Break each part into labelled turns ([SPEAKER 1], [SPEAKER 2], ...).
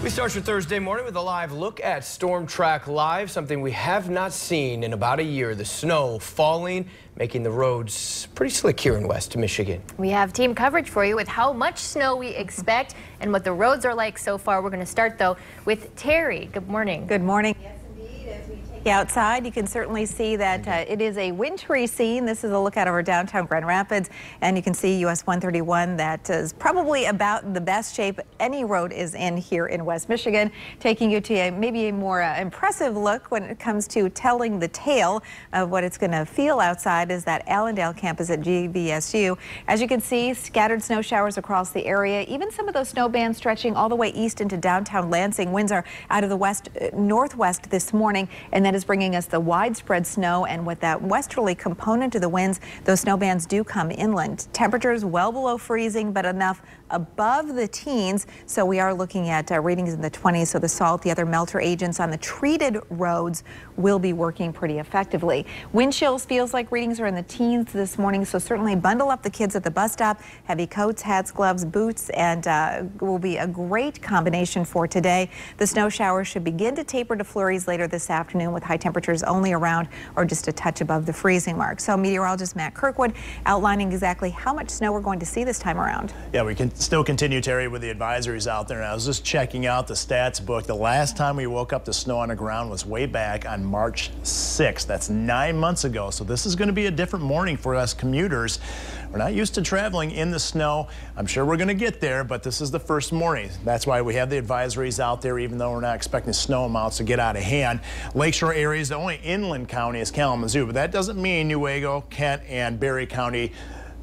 [SPEAKER 1] We start your Thursday morning with a live look at Storm Track Live, something we have not seen in about a year. The snow falling, making the roads pretty slick here in West Michigan.
[SPEAKER 2] We have team coverage for you with how much snow we expect and what the roads are like so far. We're going to start, though, with Terry. Good morning.
[SPEAKER 3] Good morning. Yes, indeed. As we take you outside, you can certainly see that it is a wintry scene. This is a look out over downtown Grand Rapids, and you can see US 131 that is probably about the best shape any road is in here in West Michigan, taking you to maybe a more impressive look when it comes to telling the tale of what it's going to feel outside is that Allendale campus at GVSU. As you can see, scattered snow showers across the area, even some of those snow bands stretching all the way east into downtown Lansing. Winds are out of the west northwest this morning, and that is bringing us the widespread snow. And with that westerly component to the winds, those snow bands do come inland. Temperatures well below freezing, but enough above the teens. So we are looking at readings in the 20s. So the salt, the other melter agents on the treated roads will be working pretty effectively. Wind chills feels like readings are in the teens this morning. So certainly bundle up the kids at the bus stop. Heavy coats, hats, gloves, boots, and will be a great combination for today. The snow showers should begin to taper to flurries later this afternoon, with high temperatures only around or just a touch above the freezing mark. So meteorologist Matt Kirkwood outlining exactly how much snow we're going to see this time around.
[SPEAKER 4] Yeah, we can still continue, Terry, with the advisories out there. And I was just checking out the stats book. The last time we woke up to snow on the ground was way back on March 6th. That's 9 months ago. So this is going to be a different morning for us commuters. We're not used to traveling in the snow. I'm sure we're going to get there, but this is the first morning. That's why we have the advisories out there, even though we're not expecting snow amounts to get out of hand. Lakeshore areas, the only inland county is Kalamazoo, but that doesn't mean Newaygo, Kent, and Berry County.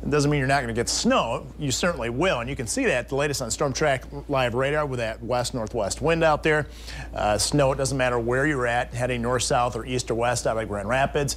[SPEAKER 4] It doesn't mean you're not going to get snow. You certainly will, and you can see that the latest on Storm Track Live radar with that west-northwest wind out there. Snow, it doesn't matter where you're at, heading north-south or east or west out of Grand Rapids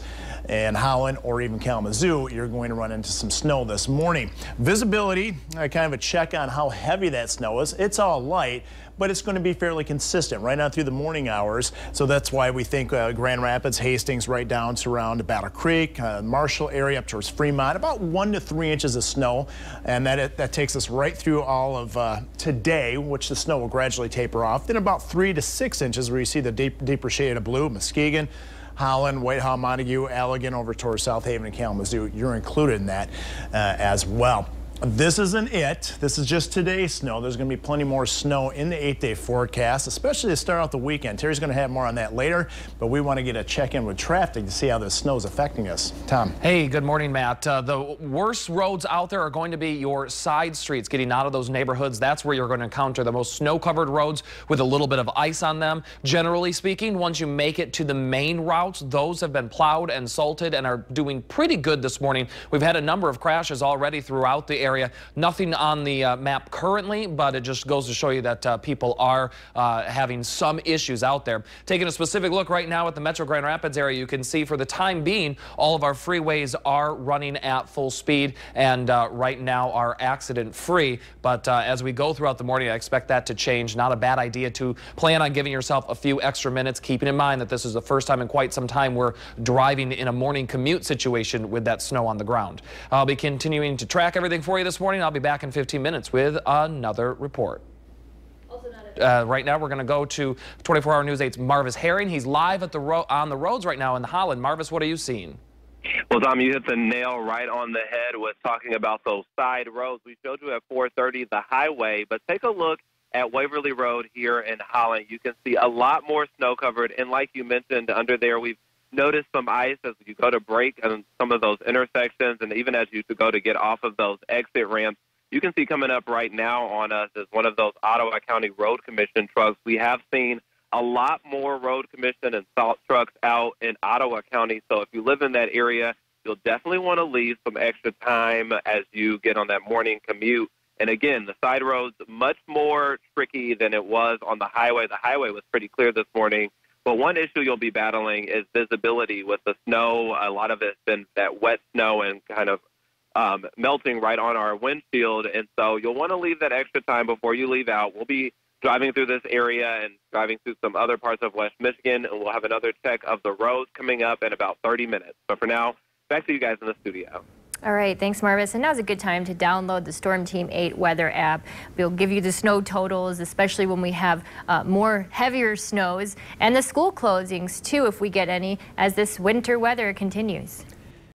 [SPEAKER 4] and Holland or even Kalamazoo, you're going to run into some snow this morning. Visibility, kind of a check on how heavy that snow is. It's all light, but it's going to be fairly consistent right on through the morning hours. So that's why we think Grand Rapids, Hastings, right down to around Battle Creek, Marshall area up towards Fremont, about 1 to 3 inches of snow. And that takes us right through all of today, which the snow will gradually taper off. Then about 3 to 6 inches where you see the deeper shade of blue, Muskegon, Holland, Whitehall, Montague, Allegan over towards South Haven and Kalamazoo. You're included in that as well. This isn't it. This is just today's snow. There's going to be plenty more snow in the 8-day forecast, especially to start out the weekend. Terry's going to have more on that later, but we want to get a check-in with traffic to see how this snow is affecting us. Tom.
[SPEAKER 5] Hey, good morning, Matt. The worst roads out there are going to be your side streets, getting out of those neighborhoods. That's where you're going to encounter the most snow-covered roads with a little bit of ice on them. Generally speaking, once you make it to the main routes, those have been plowed and salted and are doing pretty good this morning. We've had a number of crashes already throughout the area. Nothing on the map currently, but it just goes to show you that people are having some issues out there. Taking a specific look right now at the Metro Grand Rapids area, you can see for the time being, all of our freeways are running at full speed and right now are accident free. But as we go throughout the morning, I expect that to change. Not a bad idea to plan on giving yourself a few extra minutes, keeping in mind that this is the first time in quite some time we're driving in a morning commute situation with that snow on the ground. I'll be continuing to track everything for you this morning. I'll be back in 15 minutes with another report. Right now, we're going to go to 24-hour News 8's Marvis Herring. He's live at on the roads right now in Holland. Marvis, what are you seeing?
[SPEAKER 6] Well, Tom, you hit the nail right on the head with talking about those side roads. We showed you at 430 the highway, but take a look at Waverly Road here in Holland. You can see a lot more snow covered, and like you mentioned, under there we've noticed some ice as you go to brake on some of those intersections, and even as you go to get off of those exit ramps. You can see coming up right now on us is one of those Ottawa County Road Commission trucks. We have seen a lot more Road Commission and salt trucks out in Ottawa County, so if you live in that area, you'll definitely want to leave some extra time as you get on that morning commute. And again, the side roads, much more tricky than it was on the highway. The highway was pretty clear this morning. But one issue you'll be battling is visibility with the snow. A lot of it's been that wet snow and kind of melting right on our windshield. And so you'll want to leave that extra time before you leave out. We'll be driving through this area and driving through some other parts of West Michigan, and we'll have another check of the roads coming up in about 30 minutes. But for now, back to you guys in the studio.
[SPEAKER 2] All right, thanks, Marvis. And now's a good time to download the Storm Team 8 weather app. We'll give you the snow totals, especially when we have more heavier snows, and the school closings, too, if we get any, as this winter weather continues.